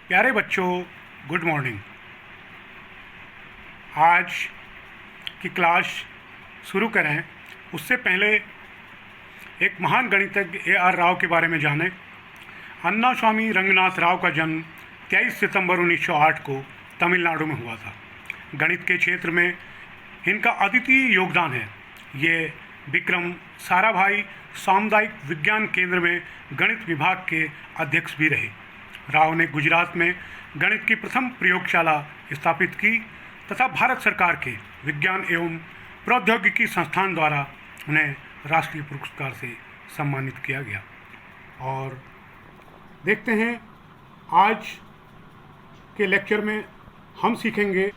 प्यारे बच्चों, good morning. आज की क्लास शुरू करें उससे पहले एक महान गणितज्ञ A.R. राव के बारे में जानें। अन्ना स्वामी रंगनाथ राव का जन्म 23 सितंबर 1908 को तमिलनाडु में हुआ था। गणित के क्षेत्र में इनका अद्वितीय योगदान है। ये विक्रम साराभाई सामुदायिक विज्ञान केंद्र में गणित विभाग के अध्यक्ष भी रहे। राव ने गुजरात में गणित की प्रथम प्रयोगशाला स्थापित की तथा भारत सरकार के विज्ञान एवं प्रौद्योगिकी संस्थान द्वारा उन्हें राष्ट्रीय पुरस्कार से सम्मानित किया गया। और देखते हैं आज के लेक्चर में हम सीखेंगे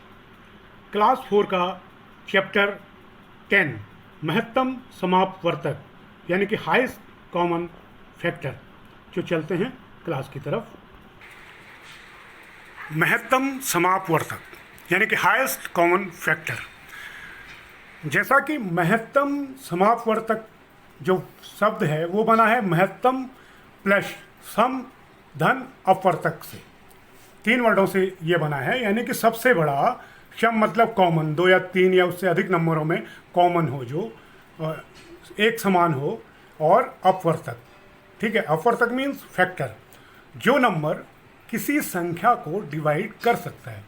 क्लास 4 का चैप्टर 10 महत्तम समापवर्तक यानी कि हाईएस्ट कॉमन फैक्टर। जो चलते हैं क्लास की तरफ। महत्तम समापवर्तक यानी कि हाईएस्ट कॉमन फैक्टर। जैसा कि महत्तम समापवर्तक जो शब्द है वो बना है महत्तम प्लस सम धन अपवर्तक से। 3 वर्डों से ये बना है, यानी कि सबसे बड़ा, सम मतलब कॉमन, 2 या 3 या उससे अधिक नंबरों में कॉमन हो, जो एक समान हो, और अपवर्तक। ठीक है, अपवर्तक मीन्स फैक्टर, जो नंबर किसी संख्या को डिवाइड कर सकता है।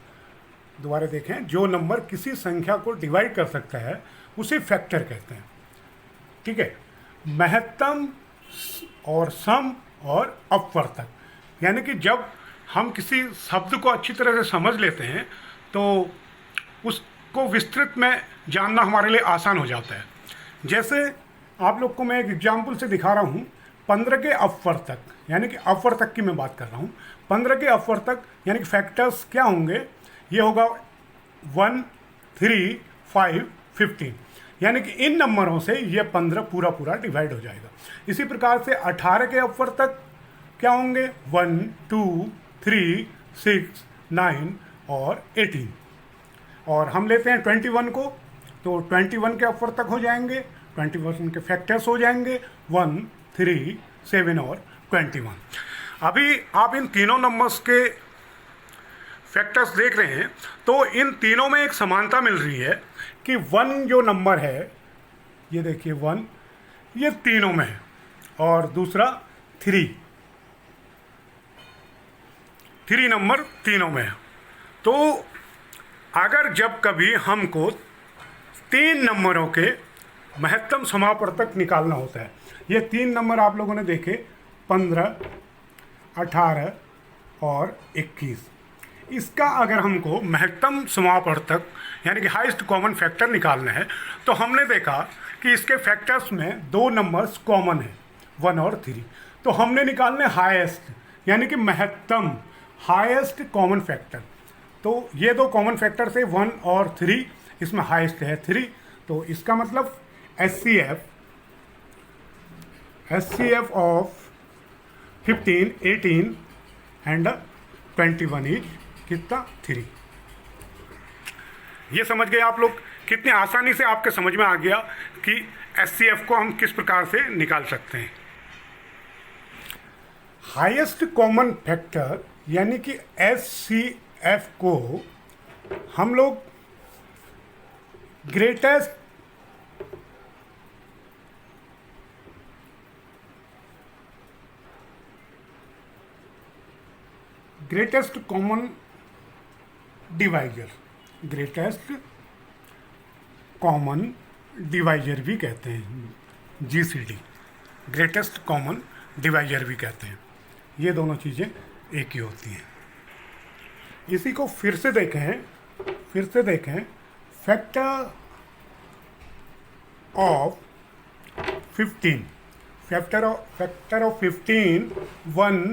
दोबारा देखें, जो नंबर किसी संख्या को डिवाइड कर सकता है उसे फैक्टर कहते हैं। ठीक है, महत्तम और सम और अपवर्तक, यानी कि जब हम किसी शब्द को अच्छी तरह से समझ लेते हैं तो उसको विस्तृत में जानना हमारे लिए आसान हो जाता है। जैसे आप लोग को मैं एक एग्जाम्पल से दिखा रहा हूँ। 15 के अपवर्तक, यानी कि अपवर्तक की मैं बात कर रहा हूँ। 15 के अपवर्तक यानी कि फैक्टर्स क्या होंगे? ये होगा 1, 3, 5, 15, यानी कि इन नंबरों से ये 15 पूरा डिवाइड हो जाएगा। इसी प्रकार से 18 के अपवर्तक क्या होंगे? 1, 2, 3, 6, 9 और 18। और हम लेते हैं 21 को, तो 21 के अपवर्तक हो जाएंगे, 21 के फैक्टर्स हो जाएंगे 1, 3, 7 और 21। अभी आप इन तीनों नंबर्स के फैक्टर्स देख रहे हैं तो इन तीनों में एक समानता मिल रही है कि 1 जो नंबर है, ये देखिए 1, ये तीनों में है, और दूसरा 3 नंबर तीनों में है। तो अगर जब कभी हमको 3 नंबरों के महत्तम समापवर्तक निकालना होता है, ये 3 नंबर आप लोगों ने देखे, 15, 18 और 21। इसका अगर हमको महत्तम समापवर्तक यानी कि हाईएस्ट कॉमन फैक्टर निकालना है तो हमने देखा कि इसके फैक्टर्स में 2 नंबर्स कॉमन है, 1 और 3। तो हमने निकालने हाईएस्ट यानी कि महत्तम, हाईएस्ट कॉमन फैक्टर। तो ये 2 कॉमन फैक्टर थे 1 और 3, इसमें हाईएस्ट है 3। तो इसका मतलब HCF ऑफ 15, 18 एंड 21 इज कितना? 3। ये समझ गए आप लोग? कितनी आसानी से आपके समझ में आ गया कि HCF को हम किस प्रकार से निकाल सकते हैं। हाईएस्ट कॉमन फैक्टर यानी कि HCF को हम लोग ग्रेटेस्ट कॉमन डिवाइजर भी कहते हैं, GCD, ग्रेटेस्ट कॉमन डिवाइजर भी कहते हैं। ये दोनों चीज़ें एक ही होती हैं। इसी को फिर से देखें, factor of 15, factor of 15, 1,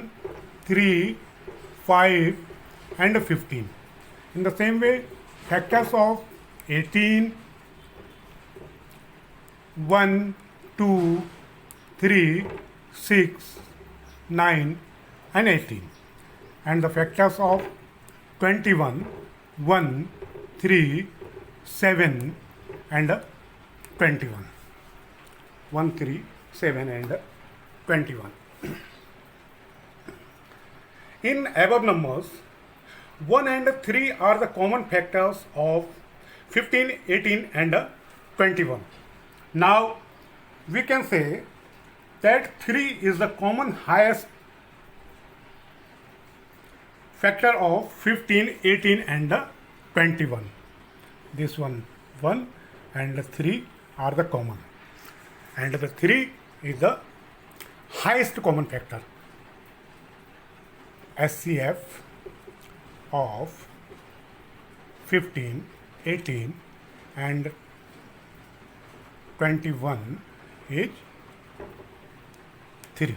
3, 5 and 15. In the same way, factors of 18, 1, 2, 3, 6, 9 and 18. And the factors of 21, 1, 3, 7 and 21. 1, 3, 7 and 21. In above numbers, 1 and 3 are the common factors of 15, 18 and 21. Now, we can say that 3 is the common highest factor of 15, 18 and 21. This one 1 and 3 are the common, and the 3 is the highest common factor, SCF of 15, 18 and 21 is 3.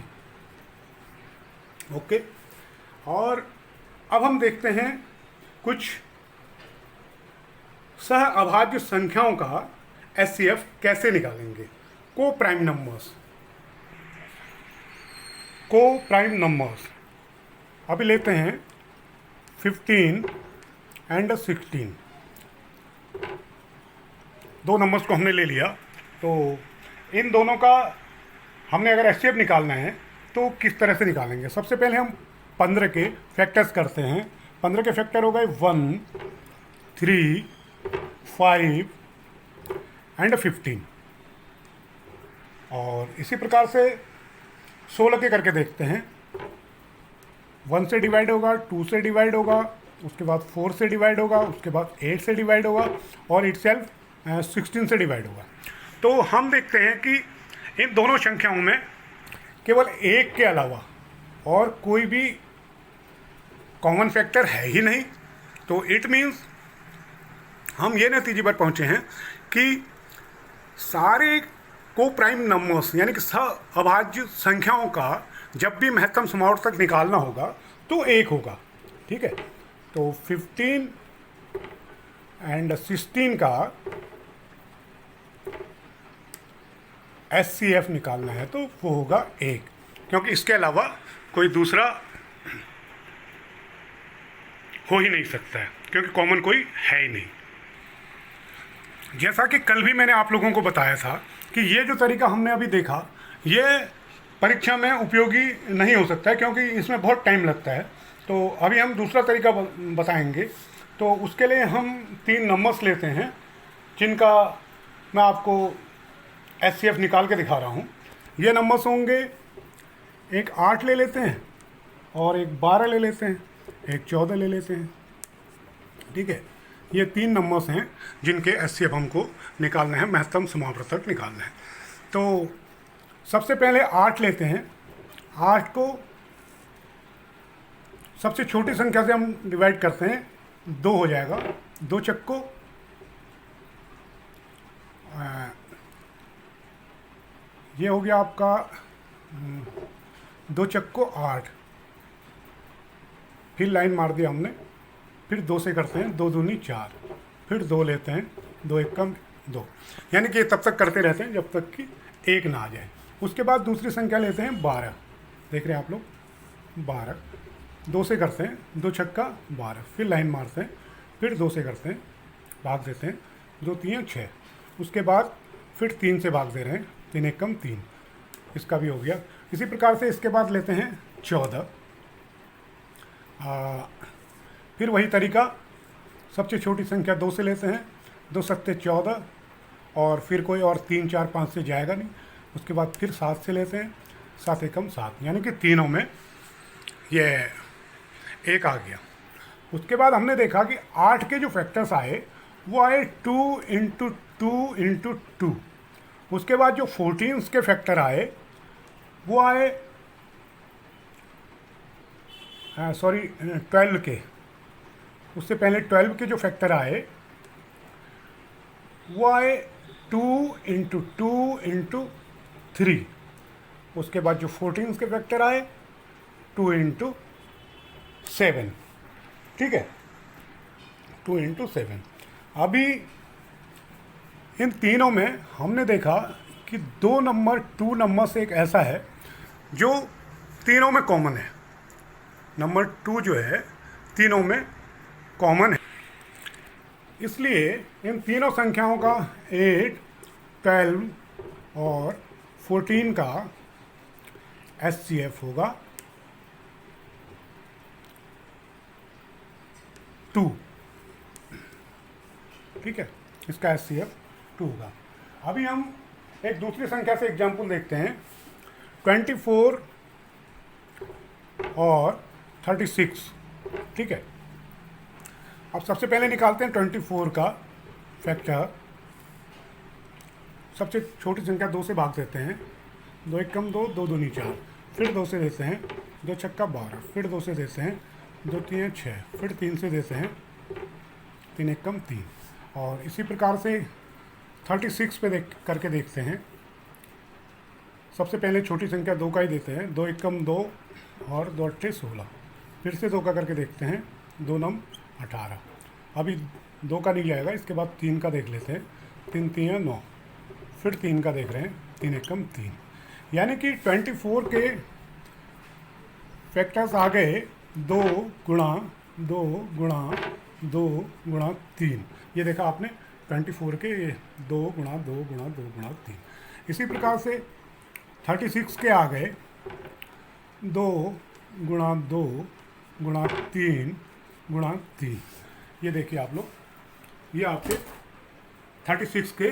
Okay, और अब हम देखते हैं कुछ सह अभाज्य संख्याओं का SCF कैसे निकालेंगे. को प्राइम नंबर्स अभी लेते हैं 15 एंड 16. दो नंबर्स को हमने ले लिया, तो इन दोनों का हमने अगर SCF निकालना है तो किस तरह से निकालेंगे. सबसे पहले हम 15 के फैक्टर्स करते हैं. 15 के फैक्टर हो गए 1, 3, 5 एंड 15. और इसी प्रकार से 16 के करके देखते हैं. 1 से डिवाइड होगा, 2 से डिवाइड होगा, उसके बाद 4 से डिवाइड होगा, उसके बाद 8 से डिवाइड होगा और इटसेल्फ 16 से डिवाइड होगा. तो हम देखते हैं कि इन दोनों संख्याओं में केवल एक के अलावा और कोई भी कॉमन फैक्टर है ही नहीं. तो इट मीन्स हम ये नतीजे पर पहुँचे हैं कि सारे को प्राइम नंबर्स यानी कि अभाज्य संख्याओं का जब भी महत्तम समावर्तक निकालना होगा तो एक होगा. ठीक है, तो 15 एंड 16 का SCF निकालना है तो वो होगा 1, क्योंकि इसके अलावा कोई दूसरा हो ही नहीं सकता है, क्योंकि कॉमन कोई है ही नहीं. जैसा कि कल भी मैंने आप लोगों को बताया था कि ये जो तरीका हमने अभी देखा ये परीक्षा में उपयोगी नहीं हो सकता है, क्योंकि इसमें बहुत टाइम लगता है. तो अभी हम दूसरा तरीका बताएंगे. तो उसके लिए हम 3 नंबर्स लेते हैं जिनका मैं आपको SCF निकाल के दिखा रहा हूँ. ये नंबर्स होंगे, एक 8 ले लेते हैं और एक 12 ले लेते हैं, एक 14 ले लेते हैं. ठीक है, ये 3 नंबर्स हैं जिनके SCF हमको निकालना है, महत्तम समावर्तक निकालना है. तो सबसे पहले 8 लेते हैं. 8 को सबसे छोटी संख्या से हम डिवाइड करते हैं, 2 हो जाएगा. 2 चक्को ये हो गया आपका 2 चक्को 8. फिर लाइन मार दिया हमने, फिर 2 से करते हैं, 2 दूनी 4, फिर 2 लेते हैं, 2 एक कम 2, यानी कि तब तक करते रहते हैं जब तक कि 1 ना आ जाए. उसके बाद दूसरी संख्या लेते हैं 12. देख रहे हैं आप लोग, 12 2 से करते हैं, 2 छक्का 12, फिर लाइन मारते हैं, फिर 2 से करते हैं, भाग देते हैं, 2 3 6. उसके बाद फिर 3 से भाग दे रहे हैं, 3 एक कम 3, इसका भी हो गया. इसी प्रकार से इसके बाद लेते हैं 14. फिर वही तरीका, सबसे छोटी संख्या 2 से लेते हैं, 2 सत्ते 14, और फिर कोई और 3 4 5 से जाएगा नहीं. उसके बाद फिर 7 से लेते हैं, 7 एकम 7, यानी कि तीनों में ये 1 आ गया. उसके बाद हमने देखा कि 8 के जो फैक्टर्स आए वो आए 2 इंटू 2 इंटू 2. उसके बाद जो 14 के फैक्टर आए वो आए 12 के. उससे पहले 12 के जो फैक्टर आए वो आए 2 इंटू 2 इंटू 3. उसके बाद जो 14 के फैक्टर आए 2 इंटू 7. ठीक है, 2 इंटू 7. अभी इन तीनों में हमने देखा कि 2 नंबर से एक ऐसा है जो तीनों में कॉमन है. नंबर 2 जो है तीनों में कॉमन है. इसलिए इन तीनों संख्याओं का 8, 12 और 14 का SCF होगा 2, ठीक है, इसका HCF 2 होगा। अभी हम एक दूसरी संख्या से एग्जाम्पल देखते हैं, 24 और 36, ठीक है। अब सबसे पहले निकालते हैं 24 का फैक्टर। सबसे छोटी संख्या 2 से भाग देते हैं, 2 एकम 2, 2 दूनी 4, फिर 2 से देते हैं, 2 छक्का 12, फिर 2 से देते हैं, 2 तीन 6, फिर 3 से देते हैं, 3 एकम 3। और इसी प्रकार से 36 पे करके देखते हैं। सबसे पहले छोटी संख्या 2 का ही देते हैं, 2 एकम 2 और 2 अट्ठे 16, फिर से 2 का करके देखते हैं, 2 नम 18। अभी 2 का नहीं जाएगा, इसके बाद 3 का देख लेते हैं, 3 तीन 9, फिर 3 का देख रहे हैं, 3 एकम 3। यानी कि 24 के फैक्टर्स आ गए 2 गुणा 2 गुणा 2 गुणा 3। ये देखा आपने 24 के 2 गुणा 2 गुणा 2 गुणा 3। इसी प्रकार से 36 के आ गए 2 गुणा 2 गुणा 3 गुणा 3। ये देखिए आप लोग, ये आपके 36 के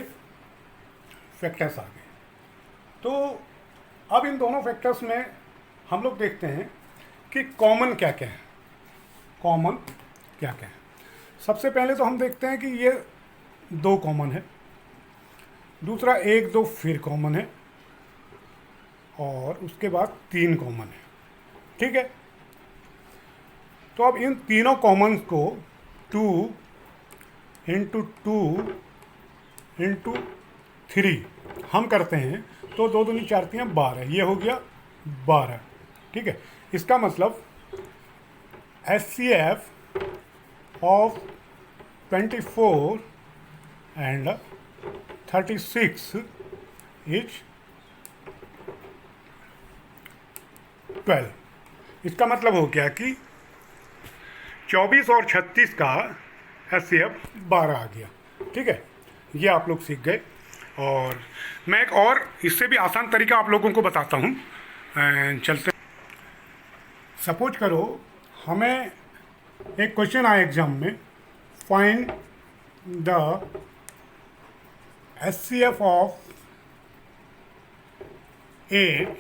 फैक्टर्स आ गए। तो अब इन दोनों फैक्टर्स में हम लोग देखते हैं कि कॉमन क्या क्या है, कॉमन क्या क्या है। सबसे पहले तो हम देखते हैं कि ये 2 कॉमन है, दूसरा 1 2 फिर कॉमन है, और उसके बाद 3 कॉमन है, ठीक है। तो अब इन तीनों कॉमन को 2 इंटू 2 इंटू 3 हम करते हैं, तो 2 दूनी 4 3 12, ये हो गया 12, ठीक है। इसका मतलब HCF ऑफ 24 एंड 36 इज 12। इसका मतलब हो गया कि 24 और 36 का HCF 12 आ गया, ठीक है। ये आप लोग सीख गए। और मैं एक और इससे भी आसान तरीका आप लोगों को बताता हूँ, चलते। सपोज करो हमें एक क्वेश्चन आया एग्जाम में, find the HCF of 8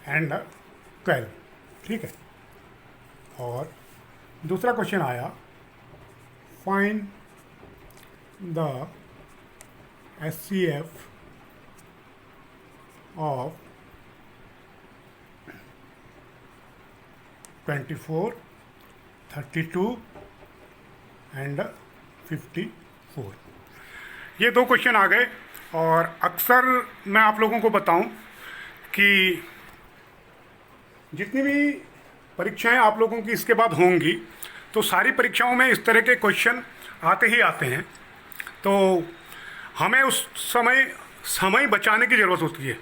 and 12, ठीक है। और दूसरा क्वेश्चन आया, find the HCF of 24, 32 and 54। ये 2 क्वेश्चन आ गए। और अक्सर मैं आप लोगों को बताऊं कि जितनी भी परीक्षाएं आप लोगों की इसके बाद होंगी, तो सारी परीक्षाओं में इस तरह के क्वेश्चन आते ही आते हैं। तो हमें उस समय बचाने की ज़रूरत होती है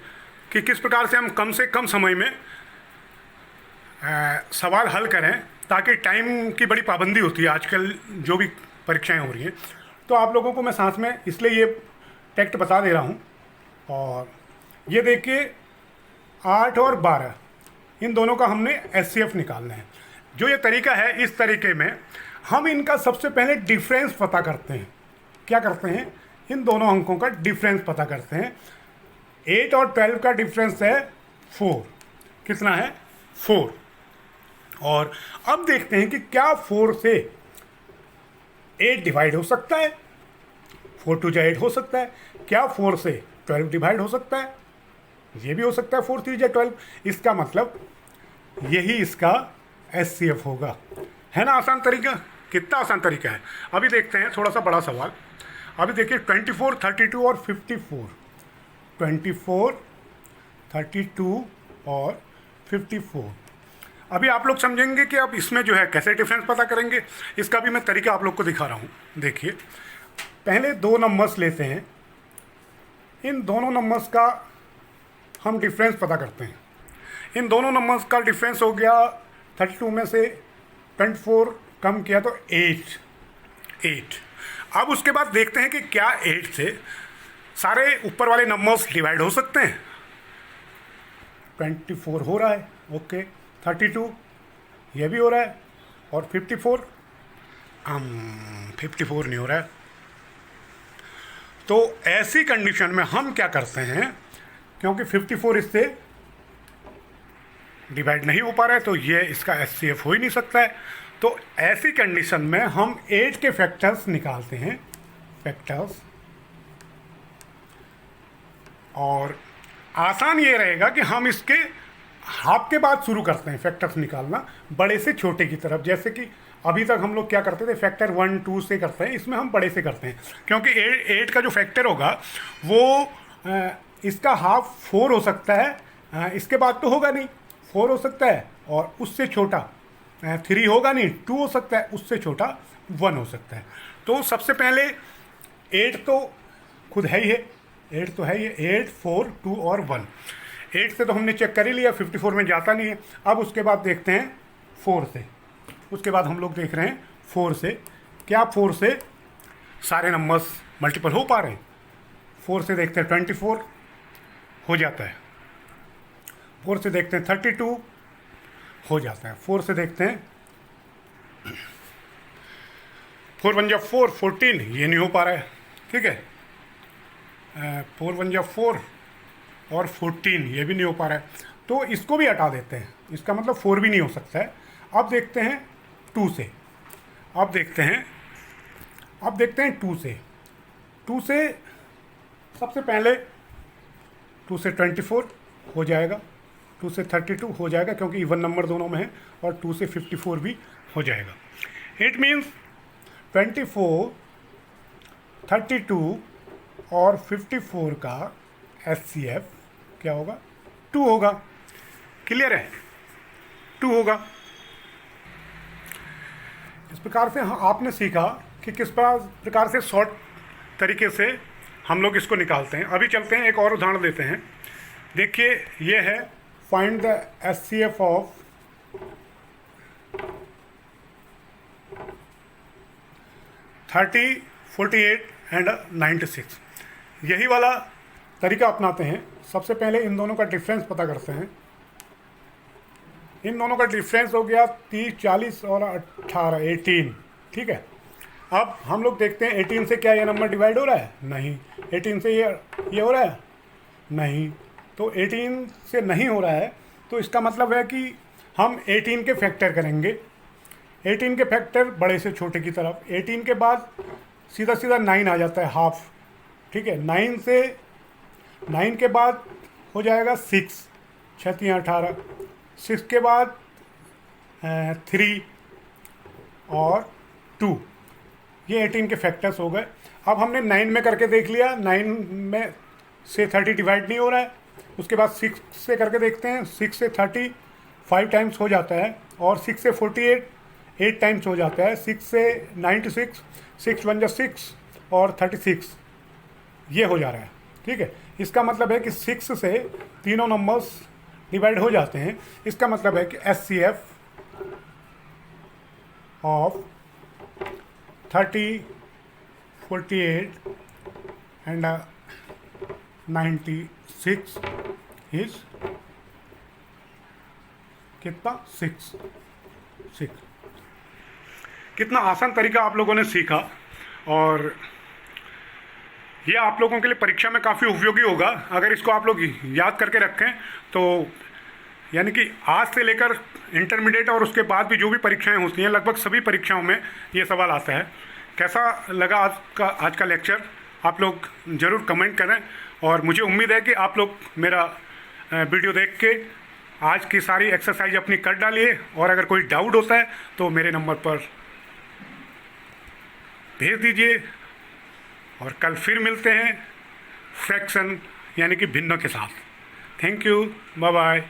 कि किस प्रकार से कम समय में सवाल हल करें, ताकि टाइम की बड़ी पाबंदी होती है आजकल जो भी परीक्षाएं हो रही हैं। तो आप लोगों को मैं साथ में इसलिए ये टेक्स्ट बता दे रहा हूँ। और ये देखिए 8 और 12 इन दोनों का हमने HCF निकालना है। जो ये तरीका है, इस तरीके में हम इनका सबसे पहले डिफरेंस पता करते हैं। क्या करते हैं, इन दोनों अंकों का डिफरेंस पता करते हैं। 8 और 12 का डिफरेंस है 4। कितना है, 4। और अब देखते हैं कि क्या 4 से 8 डिवाइड हो सकता है, 4 2 8 हो सकता है। क्या 4 से 12 डिवाइड हो सकता है, ये भी हो सकता है, 4 3 12। इसका मतलब यही इसका HCF होगा। है ना आसान तरीका, कितना आसान तरीका है। अभी देखते हैं थोड़ा सा बड़ा सवाल। अभी देखिए 24, 32 और 54, 24, 32 और 54। अभी आप लोग समझेंगे कि अब इसमें जो है कैसे डिफरेंस पता करेंगे। इसका भी मैं तरीका आप लोग को दिखा रहा हूँ। देखिए, पहले 2 नंबर्स लेते हैं, इन दोनों नंबर्स का हम डिफरेंस पता करते हैं। इन दोनों नंबर्स का डिफरेंस हो गया, 32 में से 24 कम किया तो 8। अब उसके बाद देखते हैं कि क्या 8 से सारे ऊपर वाले नंबर्स डिवाइड हो सकते हैं। 24 हो रहा है, ओके। 32 ये भी हो रहा है, और 54 54 नहीं हो रहा है। तो ऐसी कंडीशन में हम क्या करते हैं, क्योंकि 54 इससे डिवाइड नहीं हो पा रहा है तो ये इसका HCF हो ही नहीं सकता है। तो ऐसी कंडीशन में हम 8 के फैक्टर्स निकालते हैं, फैक्टर्स, और आसान ये रहेगा कि हम इसके हाफ के बाद शुरू करते हैं फैक्टर्स निकालना बड़े से छोटे की तरफ। जैसे कि अभी तक हम लोग क्या करते थे, फैक्टर 1 2 से करते हैं, इसमें हम बड़े से करते हैं, क्योंकि 8 का जो फैक्टर होगा वो इसका हाफ 4 हो सकता है, इसके बाद तो होगा नहीं, 4 हो सकता है, और उससे छोटा 3 होगा नहीं, 2 हो सकता है, उससे छोटा 1 हो सकता है। तो सबसे पहले 8 तो खुद है ही है, 8 तो है ही, 8 4 2 और 1। 8 से तो हमने चेक कर ही लिया, 54 में जाता नहीं है। अब उसके बाद देखते हैं 4 से, उसके बाद हम लोग देख रहे हैं 4 से, क्या 4 से सारे नंबर्स मल्टीपल हो पा रहे हैं। 4 से देखते हैं 24 हो जाता है, 4 से देखते हैं 32 हो जाता है, 4 से देखते हैं 4 1 जा 4 14, ये नहीं हो पा रहा है, ठीक है। 4 1 जा 4 और 14, ये भी नहीं हो पा रहा है, तो इसको भी हटा देते हैं, इसका मतलब 4 भी नहीं हो सकता है। अब देखते हैं 2 से, अब देखते हैं 2 से सबसे पहले 2 से 24 हो जाएगा, 2 से 32 हो जाएगा, क्योंकि इवन नंबर दोनों में है, और 2 से 54 भी हो जाएगा। इट मीन्स 24 32 और 54 का HCF क्या होगा, 2 होगा। क्लियर है, 2 होगा। इस प्रकार से आपने सीखा कि किस प्रकार से शॉर्ट तरीके से हम लोग इसको निकालते हैं। अभी चलते हैं, एक और उदाहरण लेते हैं। देखिए, ये है find the HCF of 30 48 and 96। यही वाला तरीका अपनाते हैं। सबसे पहले इन दोनों का डिफरेंस पता करते हैं। इन दोनों का डिफरेंस हो गया 30 40 और 18 18, ठीक है। अब हम लोग देखते हैं 18 से क्या ये नंबर डिवाइड हो रहा है, नहीं। 18 से ये हो रहा है, नहीं। तो 18 से नहीं हो रहा है, तो इसका मतलब है कि हम 18 के फैक्टर करेंगे। 18 के फैक्टर बड़े से छोटे की तरफ। 18 के बाद सीधा सीधा 9 आ जाता है, हाफ, ठीक है। 9 के बाद हो जाएगा 6 6 18, 6 के बाद 3 और 2, ये 18 के फैक्टर्स हो गए। अब हमने 9 में करके देख लिया, 9 में से 30 डिवाइड नहीं हो रहा है। उसके बाद 6 से करके देखते हैं, 6 से 30 5 टाइम्स हो जाता है, और 6 से 48 8 टाइम्स हो जाता है। 6 से 96 6 1 जा 6 और 36, ये हो जा रहा है, ठीक है। इसका मतलब है कि 6 से तीनों नंबर्स डिवाइड हो जाते हैं। इसका मतलब है कि HCF ऑफ 30 48 एंड 96 इज कितना, 6। कितना आसान तरीका आप लोगों ने सीखा, और ये आप लोगों के लिए परीक्षा में काफ़ी उपयोगी होगा अगर इसको आप लोग याद करके रखें। तो यानी कि आज से लेकर इंटरमीडिएट और उसके बाद भी जो भी परीक्षाएं होती हैं, लगभग सभी परीक्षाओं में ये सवाल आता है। कैसा लगा आज का लेक्चर, आप लोग ज़रूर कमेंट करें, और मुझे उम्मीद है कि आप लोग मेरा वीडियो देख के आज की सारी एक्सरसाइज अपनी कर डालिए, और अगर कोई डाउट होता है तो मेरे नंबर पर भेज दीजिए। और कल फिर मिलते हैं फ्रैक्शन यानी कि भिन्नों के साथ। Thank you, bye bye.